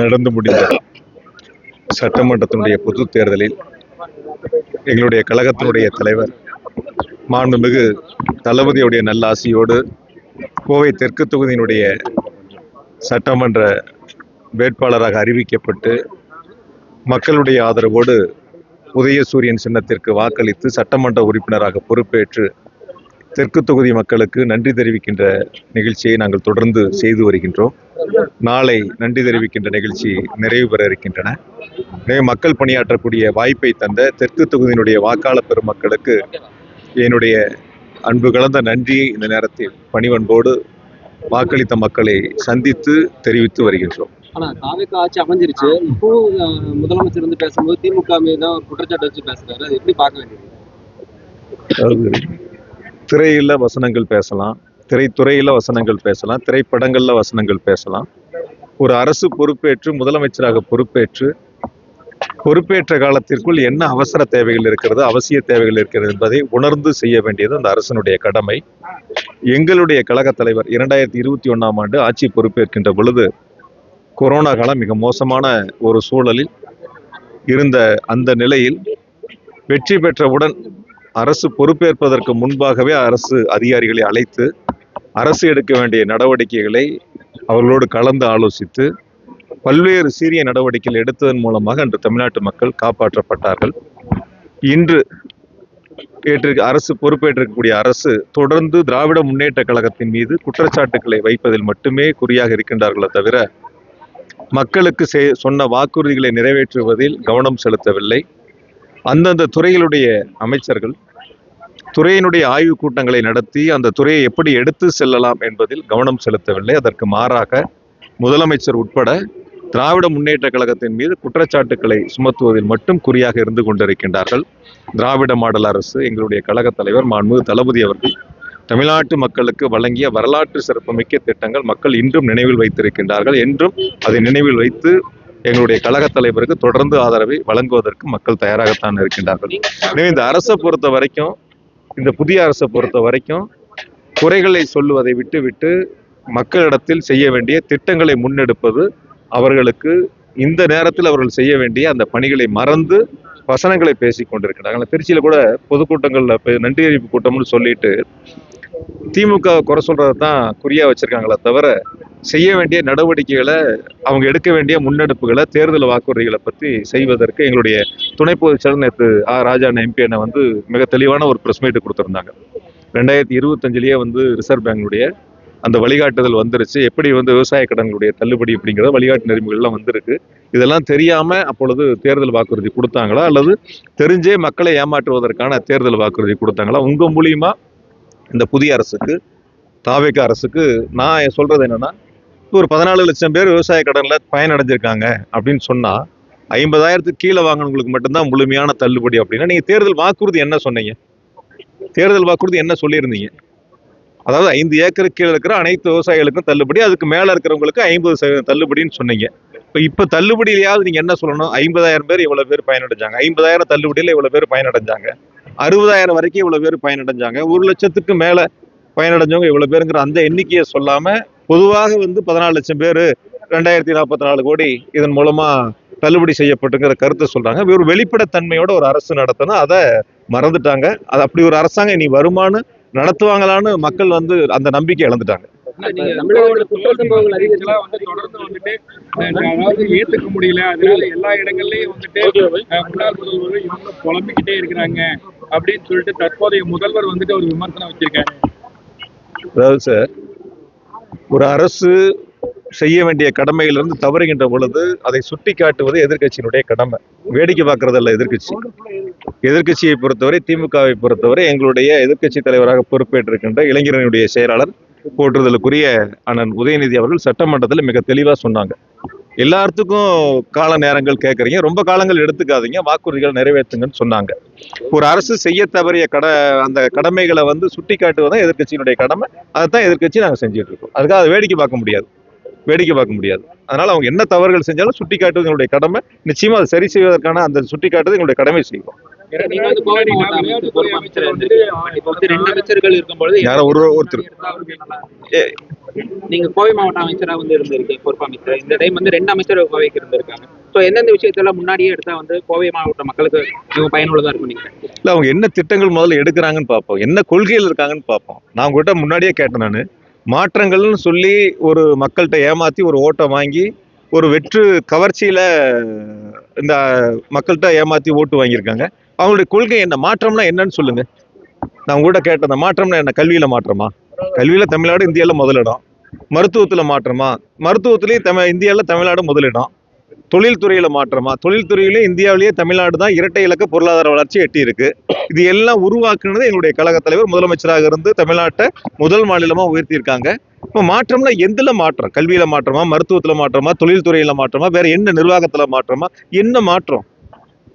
நடந்து முடிந்த சட்டமன்றத்தினுடைய பொது தேர்தலில் எங்களுடைய கழகத்தினுடைய தலைவர் மாண்புமிகு தளபதியுடைய நல்லாசியோடு கோவை தெற்கு தொகுதியினுடைய சட்டமன்ற வேட்பாளராக அறிவிக்கப்பட்டு மக்களுடைய ஆதரவோடு உதயசூரியன் சின்னத்திற்கு வாக்களித்து சட்டமன்ற உறுப்பினராக பொறுப்பேற்று தெற்கு தொகுதி மக்களுக்கு நன்றி தெரிவிக்கின்ற நிகழ்ச்சியை நாங்கள் தொடர்ந்து செய்து வருகின்றோம். நாளை நன்றி தெரிவிக்கின்ற நிகழ்ச்சி நிறைவு பெற இருக்கின்றன. மக்கள் பணியாற்றக்கூடிய வாய்ப்பை தந்த தெற்கு தொகுதியினுடைய வாக்காளர் பெருமக்களுக்கு என்னுடைய அன்பு கலந்த நன்றியை இந்த நேரத்தில் பணிவன்போடு வாக்களித்த மக்களை சந்தித்து தெரிவித்து வருகின்றோம். ஆனா தாவேகா ஆட்சி அமைஞ்சிருச்சு. இப்போ முதலமைச்சர் வந்து பேசும்போது திமுக மீது குற்றச்சாட்டு வச்சு பேசுறாரு. அது எப்படி பார்க்க வேண்டியது? திரையில வசனங்கள் பேசலாம், திரைத்துறையில வசனங்கள் பேசலாம், திரைப்படங்கள்ல வசனங்கள் பேசலாம். ஒரு அரசு பொறுப்பேற்று முதலமைச்சராக பொறுப்பேற்ற காலத்திற்குள் என்ன அவசர தேவைகள் இருக்கிறது, அவசிய தேவைகள் இருக்கிறது என்பதை உணர்ந்து செய்ய வேண்டியது அந்த அரசனுடைய கடமை. எங்களுடைய கழக தலைவர் 2021ஆம் ஆண்டு ஆட்சி பொறுப்பேற்கின்ற பொழுது கொரோனா காலம் மிக மோசமான ஒரு சூழலில் இருந்த அந்த நிலையில் வெற்றி பெற்றவுடன் அரசு பொறுப்பேற்பதற்கு முன்பாகவே அரசு அதிகாரிகளை அழைத்து அரசு எடுக்க வேண்டிய நடவடிக்கைகளை அவர்களோடு கலந்து ஆலோசித்து பல்வேறு சீரிய நடவடிக்கைகள் எடுத்ததன் மூலமாக அன்று தமிழ்நாட்டு மக்கள் காப்பாற்றப்பட்டார்கள். இன்று அரசு பொறுப்பேற்றிருக்கக்கூடிய அரசு தொடர்ந்து திராவிட முன்னேற்ற கழகத்தின் மீது குற்றச்சாட்டுக்களை வைப்பதில் மட்டுமே குறியாக இருக்கின்றார்களே தவிர மக்களுக்கு சொன்ன வாக்குறுதிகளை நிறைவேற்றுவதில் கவனம் செலுத்தவில்லை. அந்தந்த துறைகளுடைய அமைச்சர்கள் துறையினுடைய ஆய்வுக் கூட்டங்களை நடத்தி அந்த துறையை எப்படி எடுத்து செல்லலாம் என்பதில் கவனம் செலுத்தவில்லை. அதற்கு மாறாக முதலமைச்சர் உட்பட திராவிட முன்னேற்ற கழகத்தின் மீது குற்றச்சாட்டுக்களை சுமத்துவதில் மட்டும் குறியாக இருந்து கொண்டிருக்கின்றார்கள். திராவிட மாடல் அரசு எங்களுடைய கழக தலைவர் மாண்புமிகு தளபதி அவர்கள் தமிழ்நாட்டு மக்களுக்கு வழங்கிய வரலாற்று சிறப்புமிக்க திட்டங்கள் மக்கள் இன்றும் நினைவில் வைத்திருக்கின்றார்கள். என்றும் அதை நினைவில் வைத்து எங்களுடைய கழக தலைவருக்கு தொடர்ந்து ஆதரவை வழங்குவதற்கு மக்கள் தயாராகத்தான் இருக்கின்றார்கள். எனவே இந்த அரசை பொறுத்த வரைக்கும், இந்த புதிய அரசை பொறுத்த வரைக்கும் குறைகளை சொல்லுவதை விட்டுவிட்டு மக்களிடத்தில் செய்ய வேண்டிய திட்டங்களை முன்னெடுப்பது, அவர்களுக்கு இந்த நேரத்தில் அவர்கள் செய்ய வேண்டிய அந்த பணிகளை மறந்து வசனங்களை பேசி கொண்டிருக்கிறாங்க. திருச்சியில கூட பொதுக்கூட்டங்கள்ல நன்றி அறிவிப்பு கூட்டம்னு சொல்லிட்டு திமுக குறை சொல்றதை தான் குறியா வச்சிருக்காங்களே தவிர செய்ய வேண்டிய நடவடிக்கைகளை, அவங்க எடுக்க வேண்டிய முன்னெடுப்புகளை, தேர்தல் வாக்குறுதிகளை பற்றி செய்வதற்கு எங்களுடைய துணை பொதுச் செயலர் நேற்று ராஜா எம்பி வந்து மிக தெளிவான ஒரு பிரஸ் மீட் கொடுத்திருந்தாங்க. 2025லயே ரிசர்வ் பேங்குடைய அந்த வழிகாட்டுதல் வந்துருச்சு. எப்படி விவசாய கடன்களுடைய தள்ளுபடி அப்படிங்கிற வழிகாட்டு நெறிமுறைகள்லாம் வந்திருக்கு. இதெல்லாம் தெரியாம அப்பொழுது தேர்தல் வாக்குறுதி கொடுத்தாங்களா, அல்லது தெரிஞ்சே மக்களை ஏமாற்றுவதற்கான தேர்தல் வாக்குறுதி கொடுத்தாங்களா? உங்க மூலியமா இந்த புதிய அரசுக்கு, தாவேகா அரசுக்கு நான் சொல்றது என்னன்னா, ஒரு 14 லட்சம் பேர் விவசாய கடன்ல பயனடைஞ்சிருக்காங்க அப்படின்னு சொன்னா 50,000க்கு கீழே வாங்கினவங்களுக்கு மட்டும்தான் முழுமையான தள்ளுபடி அப்படின்னா, நீங்க தேர்தல் வாக்குறுதி என்ன சொன்னீங்க? தேர்தல் வாக்குறுதி என்ன சொல்லியிருந்தீங்க? அதாவது 5 ஏக்கருக்கு கீழே இருக்கிற அனைத்து விவசாயிகளுக்கும் தள்ளுபடி, அதுக்கு மேல இருக்கிறவங்களுக்கு 50% தள்ளுபடின்னு சொன்னீங்க. இப்ப தள்ளுபடியிலையாவது நீங்க என்ன சொல்லணும்? 50,000 பேர் இவ்வளவு பேர் பயனடைஞ்சாங்க, 50,000 தள்ளுபடியில இவ்வளவு பேர் பயனடைஞ்சாங்க, 60,000 வரைக்கும் இவ்வளவு பேர் பயனடைஞ்சாங்க, 1 லட்சத்துக்கு மேல பயனடைஞ்சவங்க இவ்வளவு பேருங்கிற அந்த எண்ணிக்கையை சொல்லாம பொதுவாக 14 லட்சம் பேர் 2044 கோடி இதன் மூலமா தள்ளுபடி செய்யப்பட்டுங்கிற கருத்தை சொல்றாங்க. ஒரு வெளிப்படைத்தன்மையோட ஒரு அரசு நடத்தணும், அதை மறந்துட்டாங்க. அது அப்படி ஒரு அரசாங்கம் இனி வருமானு நடத்துவாங்களான்னு மக்கள் அந்த நம்பிக்கை இழந்துட்டாங்க. ஏத்துக்க முடியல, அதனால எல்லா இடங்கள்லயும் முன்னாள் முதல்வர் இவங்க புலம்பிக்கிட்டே இருக்கிறாங்க அப்படின்னு சொல்லிட்டு தற்போதைய முதல்வர் ஒரு விமர்சனம் வச்சிருக்காரு. அதாவது சார், ஒரு அரசு செய்ய வேண்டிய கடமையிலிருந்து தவறுகின்ற பொழுது அதை சுட்டி காட்டுவது எதிர்கட்சியினுடைய கடமை. வேடிக்கை பார்க்கறதல்ல எதிர்கட்சி. எதிர்கட்சியை பொறுத்தவரை, திமுகவை பொறுத்தவரை எங்களுடைய எதிர்கட்சி தலைவராக பொறுப்பேற்றிருக்கின்ற இளைஞரனுடைய செயலாளர் போற்றுதலுக்குரிய அண்ணன் உதயநிதி அவர்கள் சட்டமன்றத்தில் மிக தெளிவா சொன்னாங்க. எல்லாத்துக்கும் கால நேரங்கள் கேட்கறீங்க, ரொம்ப காலங்கள் எடுத்துக்காதீங்க, வாக்குறுதிகள் நிறைவேற்றுங்கன்னு சொன்னாங்க. ஒரு அரசு செய்ய தவறிய அந்த கடமைகளை சுட்டி காட்டுவதுதான் எதிர்கட்சியினுடைய கடமை. அதைத்தான் எதிர்கட்சி நாங்கள் செஞ்சுட்டு இருக்கோம். அதுக்காக அதை வேடிக்கை பார்க்க முடியாது. அதனால அவங்க என்ன தவறுகள் செஞ்சாலும் சுட்டி காட்டுவது எங்களுடைய கடமை. நிச்சயமா அதை சரி செய்வதற்கான அந்த சுட்டி காட்டுவது எங்களுடைய கடமை செய்வோம். நீங்க வந்து கோவை மாவட்ட அமைச்சர் பொறுப்பு அமைச்சர் இருந்திருக்கீங்க. இப்ப வந்து 2 அமைச்சர்கள் இருக்கும்பொழுது யாரோ ஒருத்தர் நீங்க கோவை மாவட்ட அமைச்சரா வந்து இருந்திருக்கீங்க, பொறுப்பு அமைச்சர். இந்த டைம் வந்து 2 அமைச்சர் கோவைக்கு இருந்திருக்காங்க. ஸோ எந்தெந்த விஷயத்தெல்லாம் முன்னாடியே எடுத்தா வந்து கோவை மாவட்ட மக்களுக்கு மிகவும் பயனுள்ளதா இருக்கும் நீங்க? இல்ல அவங்க என்ன திட்டங்கள் முதல்ல எடுக்கிறாங்கன்னு பார்ப்போம், என்ன கொள்கையில் இருக்காங்கன்னு பார்ப்போம். நான் உங்ககிட்ட முன்னாடியே கேட்டேன், நான் மாற்றங்கள்னு சொல்லி ஒரு மக்கள்கிட்ட ஏமாத்தி ஒரு ஓட்டை வாங்கி ஒரு வெற்று கவர்ச்சியில இந்த மக்கள்கிட்ட ஏமாத்தி ஓட்டு வாங்கியிருக்காங்க. அவங்களுடைய கொள்கை என்ன, மாற்றம்னா என்னன்னு சொல்லுங்க. நான் உங்ககிட்ட கேட்டேன், அந்த மாற்றம்னா என்ன? கல்வியில மாற்றமா? கல்வியில தமிழ்நாடு இந்தியாவில் முதலிடம். மருத்துவத்தில் மாற்றமா? மருத்துவத்திலேயே இந்தியாவில் தமிழ்நாடு முதலிடம். தொழில்துறையில மாற்றமா? தொழில்துறையிலே இந்தியாவிலேயே தமிழ்நாடு தான் இரட்டை இலக்க பொருளாதார வளர்ச்சி எட்டி இருக்கு. இது எல்லாம் உருவாக்குனது எங்களுடைய கழக தலைவர் முதலமைச்சராக இருந்து தமிழ்நாட்டை முதல் மாநிலமா உயர்த்தியிருக்காங்க. இப்போ மாற்றம்னா எதுல மாற்றம்? கல்வியில மாற்றமா? மருத்துவத்துல மாற்றமா? தொழில்துறையில மாற்றமா? வேற என்ன நிர்வாகத்துல மாற்றமா? என்ன மாற்றம்?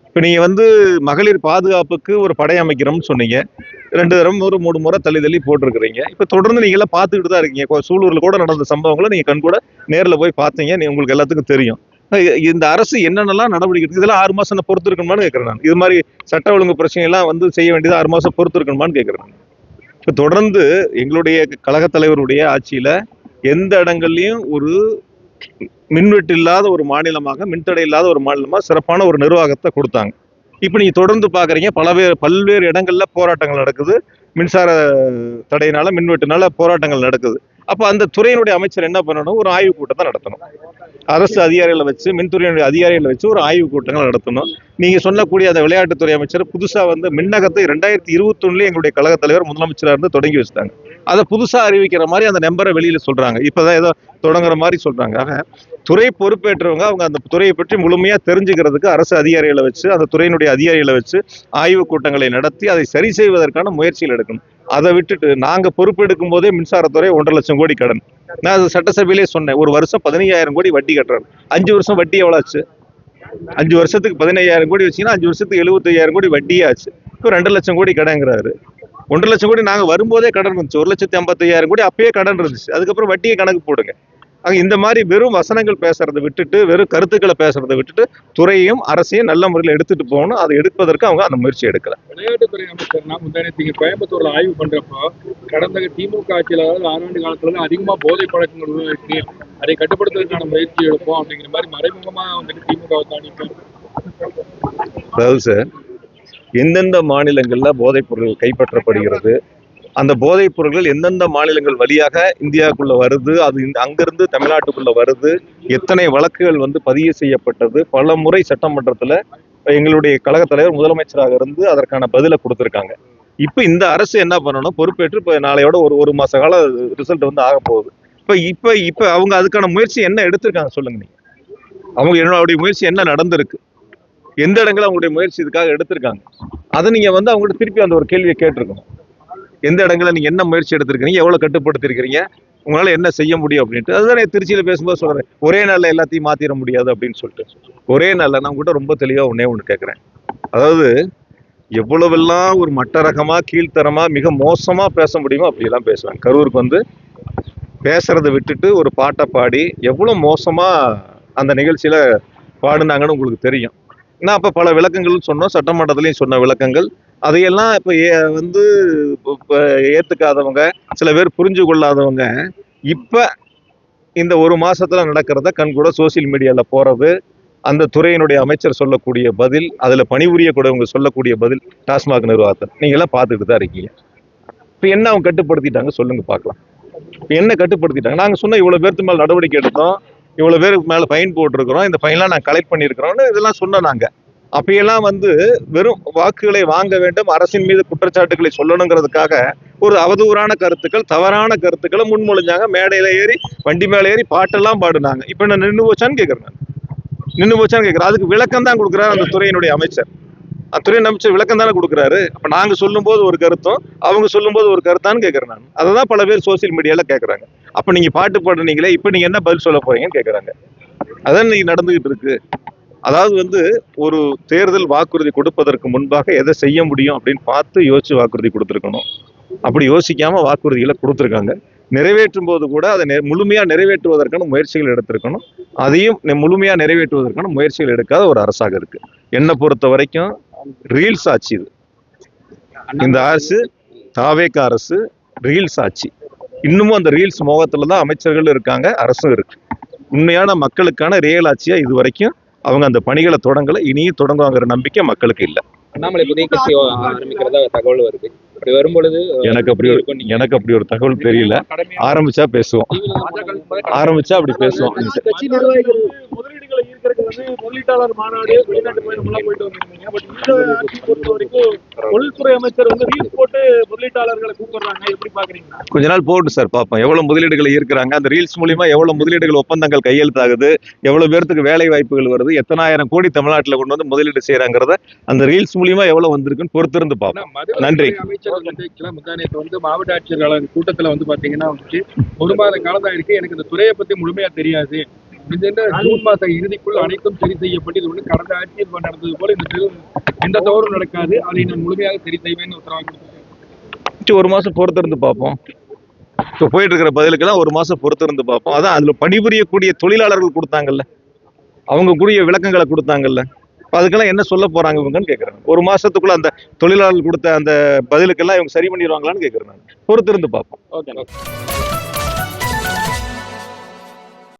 இப்போ நீங்க வந்து மகளிர் பாதுகாப்புக்கு ஒரு படை அமைக்கிறோம்னு சொன்னீங்க. 2 தரம் 3 முறை தள்ளி போட்டிருக்கிறீங்க. இப்போ தொடர்ந்து நீங்க எல்லாம் பார்த்துக்கிட்டு தான் இருக்கீங்க. சூலூர்ல கூட நடந்த சம்பவங்களை நீங்க கண் கூட நேரில் போய் பார்த்தீங்க. உங்களுக்கு எல்லாத்துக்கும் தெரியும். இந்த அரசு என்னென்னலாம் நடவடிக்கை எடுக்குது, இதெல்லாம் 6 மாசம் பொறுத்து இருக்கணுமான்னு கேட்கிறேன் நான். இது மாதிரி சட்ட ஒழுங்கு பிரச்சனை எல்லாம் வந்து செய்ய வேண்டியது 6 மாசம் பொறுத்து இருக்கணுமான்னு கேட்கிறேன் நான். இப்போ தொடர்ந்து எங்களுடைய கழக தலைவருடைய ஆட்சியில எந்த இடங்கள்லயும் ஒரு மின்வெட்டு இல்லாத ஒரு மாநிலமாக, மின்தடை இல்லாத ஒரு மாநிலமாக சிறப்பான ஒரு நிர்வாகத்தை கொடுத்தாங்க. இப்போ நீங்க தொடர்ந்து பாக்குறீங்க, பல்வேறு இடங்கள்ல போராட்டங்கள் நடக்குது. மின்சார தடையினால, மின்வெட்டுனால போராட்டங்கள் நடக்குது. அப்ப அந்த துறையினுடைய அமைச்சர் என்ன பண்ணணும்? ஒரு ஆய்வு கூட்டத்தை நடத்தணும். அரசு அதிகாரிகளை வச்சு, மின்துறையினுடைய அதிகாரிகளை வச்சு ஒரு ஆய்வு கூட்டங்கள் நடத்தணும். நீங்க சொல்லக்கூடிய அந்த விளையாட்டுத்துறை அமைச்சர் புதுசா வந்து மின்னகத்தை 2021 எங்களுடைய கழக தலைவர் முதலமைச்சராக இருந்து தொடங்கி வச்சுட்டாங்க. அதை புதுசா அறிவிக்கிற மாதிரி அந்த நம்பரை வெளியில சொல்றாங்க. இப்பதான் ஏதோ தொடங்குற மாதிரி சொல்றாங்க. ஆக துறை பொறுப்பேற்றவங்க அவங்க அந்த துறையை பற்றி முழுமையா தெரிஞ்சுக்கிறதுக்கு அரசு அதிகாரிகளை வச்சு, அந்த துறையினுடைய அதிகாரிகளை வச்சு ஆய்வு கூட்டங்களை நடத்தி அதை சரி செய்வதற்கான முயற்சிகள் எடுக்கணும். அதை விட்டுட்டு நாங்க பொறுப்பெடுக்கும் போதே மின்சாரத்துறை 1.5 லட்சம் கோடி கடன். நான் அது சட்டசபையிலே சொன்னேன். ஒரு வருஷம் 15,000 கோடி வட்டி கட்டுறாரு. 5 வருஷம் வட்டி எவ்வளவு ஆச்சு? 5 வருஷத்துக்கு 15,000 கோடி வச்சீங்கன்னா 5 வருஷத்துக்கு 75,000 கோடி வட்டியே ஆச்சு. இப்போ 2 லட்சம் கோடி கடன்ங்கிறாரு. 1.5 லட்சம் கோடி நாங்க வரும்போதே கடன் இருந்துச்சு. 1,55,000 கோடி அப்பயே கடன் இருந்துச்சு. அதுக்கப்புறம் வட்டியை கணக்கு போடுங்க. இந்த மாதிரி வெறும் வசனங்கள் பேசுறதை விட்டுட்டு, வெறும் கருத்துக்களை பேசுறதை விட்டுட்டு துறையையும் அரசையும் நல்ல முறையில் எடுத்துட்டு போகணும். அதை எடுப்பதற்கு அவங்க அந்த முயற்சி எடுக்கல. விளையாட்டுத்துறை அமைச்சர்னா முந்தானேத்து கோயம்புத்தூர்ல ஆய்வு பண்றப்போ கடந்த திமுக ஆட்சியில், அதாவது 6 ஆண்டு காலத்துல அதிகமா போதை பழக்கங்கள் இருக்கு, அதை கட்டுப்படுத்துவதற்கான முயற்சி எடுப்போம் அப்படிங்கிற மாதிரி மறைமுகமா வந்துட்டு திமுக தாண்டி. அதாவது சார், எந்தெந்த மாநிலங்கள்ல போதைப் பொருட்கள் கைப்பற்றப்படுகிறது, அந்த போதைப் பொருட்கள் எந்தெந்த மாநிலங்கள் வழியாக இந்தியாவுக்குள்ள வருது, அது அங்கிருந்து தமிழ்நாட்டுக்குள்ள வருது, எத்தனை வழக்குகள் வந்து பதிவு செய்யப்பட்டது, பல முறை சட்டமன்றத்துல எங்களுடைய கழக தலைவர் முதலமைச்சராக இருந்து அதற்கான பதிலை கொடுத்திருக்காங்க. இப்ப இந்த அரசு என்ன பண்ணணும்? பொறுப்பேற்று இப்ப நாளையோட ஒரு மாச கால ரிசல்ட் வந்து ஆக போகுது. இப்ப அவங்க அதுக்கான முயற்சி என்ன எடுத்திருக்காங்க சொல்லுங்க. நீங்க அவங்க என்னுடைய முயற்சி என்ன நடந்திருக்கு? எந்த இடங்களும் அவங்களுடைய முயற்சி இதுக்காக எடுத்திருக்காங்க? அதை நீங்க வந்து அவங்கள்ட்ட திருப்பி அந்த ஒரு கேள்வியை கேட்டிருக்கணும். எந்த இடங்களில் நீங்க என்ன முயற்சி எடுத்திருக்கீங்க, எவ்வளவு கட்டுப்படுத்தி இருக்கிறீங்க, உங்களால என்ன செய்ய முடியும் அப்படின்ட்டு. அதுதான் திருச்சியில பேசும்போது சொல்றேன், ஒரே நாள்ல எல்லாத்தையும் மாத்திர முடியாது அப்படின்னு சொல்லிட்டு. ஒரே நாள்ல நான் கூட ரொம்ப தெளிவா ஒண்ணு கேட்கிறேன். அதாவது எவ்வளவெல்லாம் ஒரு மட்ட ரகமா, கீழ்த்தரமா, மிக மோசமா பேச முடியுமோ அப்படியெல்லாம் பேசுவேன். கரூருக்கு வந்து பேசுறதை விட்டுட்டு ஒரு பாட்டை பாடி எவ்வளவு மோசமா அந்த நிகழ்ச்சியில பாடுனாங்கன்னு உங்களுக்கு தெரியும். நான் அப்ப பல விளக்கங்கள் சொன்னோம், சட்டமன்றத்திலையும் சொன்ன விளக்கங்கள். அதையெல்லாம் இப்ப வந்து ஏத்துக்காதவங்க, சில பேர் புரிஞ்சு கொள்ளாதவங்க இப்ப இந்த ஒரு மாசத்துல நடக்கிறத கண்கூட சோசியல் மீடியால போறது, அந்த துறையினுடைய அமைச்சர் சொல்லக்கூடிய பதில், அதுல பணிபுரியக்கூடியவங்க சொல்லக்கூடிய பதில், டாஸ்மாக் நிர்வாகத்தை நீங்க எல்லாம் பார்த்துக்கிட்டு தான் இருக்கீங்க. இப்ப என்ன அவங்க கட்டுப்படுத்திட்டாங்க சொல்லுங்க பார்க்கலாம். என்ன கட்டுப்படுத்திட்டாங்க? நாங்க சொன்ன இவ்வளவு பேருக்கு மேல நடவடிக்கை எடுத்தோம், இவ்வளவு பேருக்கு மேல ஃபைன் போட்டிருக்கிறோம், இந்த ஃபைன்லாம் நான் கலெக்ட் பண்ணியிருக்கிறோம்னு இதெல்லாம் சொன்னோம். நாங்க அப்பையெல்லாம் வந்து வெறும் வாக்குகளை வாங்க வேண்டும், அரசின் மீது குற்றச்சாட்டுகளை சொல்லணுங்கிறதுக்காக ஒரு அவதூறான கருத்துக்கள், தவறான கருத்துக்களை முன்மொழிஞ்சாங்க. மேடையில ஏறி, வண்டி மேல ஏறி பாட்டெல்லாம் பாடுனாங்க. இப்ப என்ன நின்று போச்சான்னு கேட்கறேன். அதுக்கு விளக்கம் தான் கொடுக்குறாரு அந்த துறையினுடைய அமைச்சர். துறை அமைச்சர் விளக்கம் தானே கொடுக்குறாரு. அப்ப நாங்க சொல்லும் போது ஒரு கருத்தும், அவங்க சொல்லும் போது ஒரு கருத்தான்னு கேட்கறேன் நான். அதான் பல பேர் சோசியல் மீடியால கேட்கறாங்க. அப்ப நீங்க பாட்டு பாடுனீங்களே, இப்ப நீங்க என்ன பதில் சொல்ல போறீங்கன்னு கேட்கறாங்க. அதான் நீங்க நடந்துகிட்டு இருக்கு. அதாவது வந்து ஒரு தேர்தல் வாக்குறுதி கொடுப்பதற்கு முன்பாக எதை செய்ய முடியும் அப்படின்னு பார்த்து யோசிச்சு வாக்குறுதி கொடுத்துருக்கணும். அப்படி யோசிக்காம வாக்குறுதிகளை கொடுத்துருக்காங்க. நிறைவேற்றும் போது கூட அதை முழுமையா நிறைவேற்றுவதற்கான முயற்சிகள் எடுத்திருக்கணும். அதையும் முழுமையா நிறைவேற்றுவதற்கான முயற்சிகள் எடுக்காத ஒரு அரசாக இருக்கு. என்னை பொறுத்த வரைக்கும் ரீல்ஸ் ஆட்சி இது. இந்த அரசு தாவேக அரசு ரீல்ஸ் ஆட்சி. இன்னமும் அந்த ரீல்ஸ் மோகத்துல தான் அமைச்சர்கள் இருக்காங்க, அரசும் இருக்கு. உண்மையான மக்களுக்கான ரியல் ஆட்சியா இது வரைக்கும் அவங்க அந்த பணிகளை தொடங்கல, இனியும் தொடங்குவாங்கிற நம்பிக்கை மக்களுக்கு இல்லை. அண்ணாமலை புதிய கட்சி ஆரம்பிக்கிறதா தகவல் வருது. அப்படி வரும்பொழுது எனக்கு அப்படி ஒரு தகவல் தெரியல. ஆரம்பிச்சா பேசுவோம், ஆரம்பிச்சா அப்படி பேசுவோம். கட்சி நிர்வாகிகள் முதலீடுகளை ஈர்க்கிறதுக்கு வந்து முதலீட்டாளர் மாநாடு வெளிநாட்டு பயணம் போயிட்டு வந்திருந்தீங்க. பட் இந்த ஆட்சி பொறுத்த வரைக்கும் தொழில்துறை அமைச்சர் வந்து ரீல்ஸ் போட்டு முதலீட்டாளர்களை கூப்பிடுறாங்க. எப்படி பாக்குறீங்க? கொஞ்ச நாள் போட்டு சார் பார்ப்போம் எவ்வளவு முதலீடுகளை ஈர்க்கிறாங்க, அந்த ரீல்ஸ் மூலியமா எவ்வளவு முதலீடுகள் ஒப்பந்தங்கள் கையெழுத்தாகுது, எவ்வளவு பேருக்கு வேலை வாய்ப்புகள் வருது, எத்தனாயிரம் கோடி தமிழ்நாட்டில் கொண்டு வந்து முதலீடு செய்யறாங்கிறத அந்த ரீல்ஸ் மூலியமா எவ்வளவு வந்திருக்குன்னு பொறுத்திருந்து பார்ப்போம். நன்றி. முந்தானேத்து வந்து மாவட்ட ஆட்சியர்கள் கூட்டத்துல வந்து பாத்தீங்கன்னா வந்து 1 மாத காலம் தான் இருக்கு, எனக்கு இந்த துறையை பத்தி முழுமையா தெரியாது. இந்த ஜூன் மாத இறுதிக்குள் அனைத்தும் சரி செய்யப்பட்டு இது ஒண்ணு கடந்த ஆட்சியில் நடந்தது போல எந்த தவறும் நடக்காது, அதை நான் முழுமையாக சரி செய்வேன்னு உத்தரவாக கொடுத்துருக்கேன். 1 மாசம் பொறுத்திருந்து பார்ப்போம். இப்போ போயிட்டு இருக்கிற பதிலுக்கெல்லாம் 1 மாசம் பொறுத்திருந்து பார்ப்போம். அதான் அதுல பணிபுரியக்கூடிய தொழிலாளர்கள் கொடுத்தாங்கல்ல, அவங்க கூடிய விளக்கங்களை கொடுத்தாங்கல்ல, அதுக்கெல்லாம் என்ன சொல்ல போறாங்க இவங்கன்னு கேட்கறாங்க. 1 மாசத்துக்குள்ள அந்த தொழிலாளர்கள் கொடுத்த அந்த பதிலுக்கெல்லாம் இவங்க சரி பண்ணிடுவாங்களான்னு கேட்கறேன். பொறுத்திருந்து பார்ப்போம். ஓகே.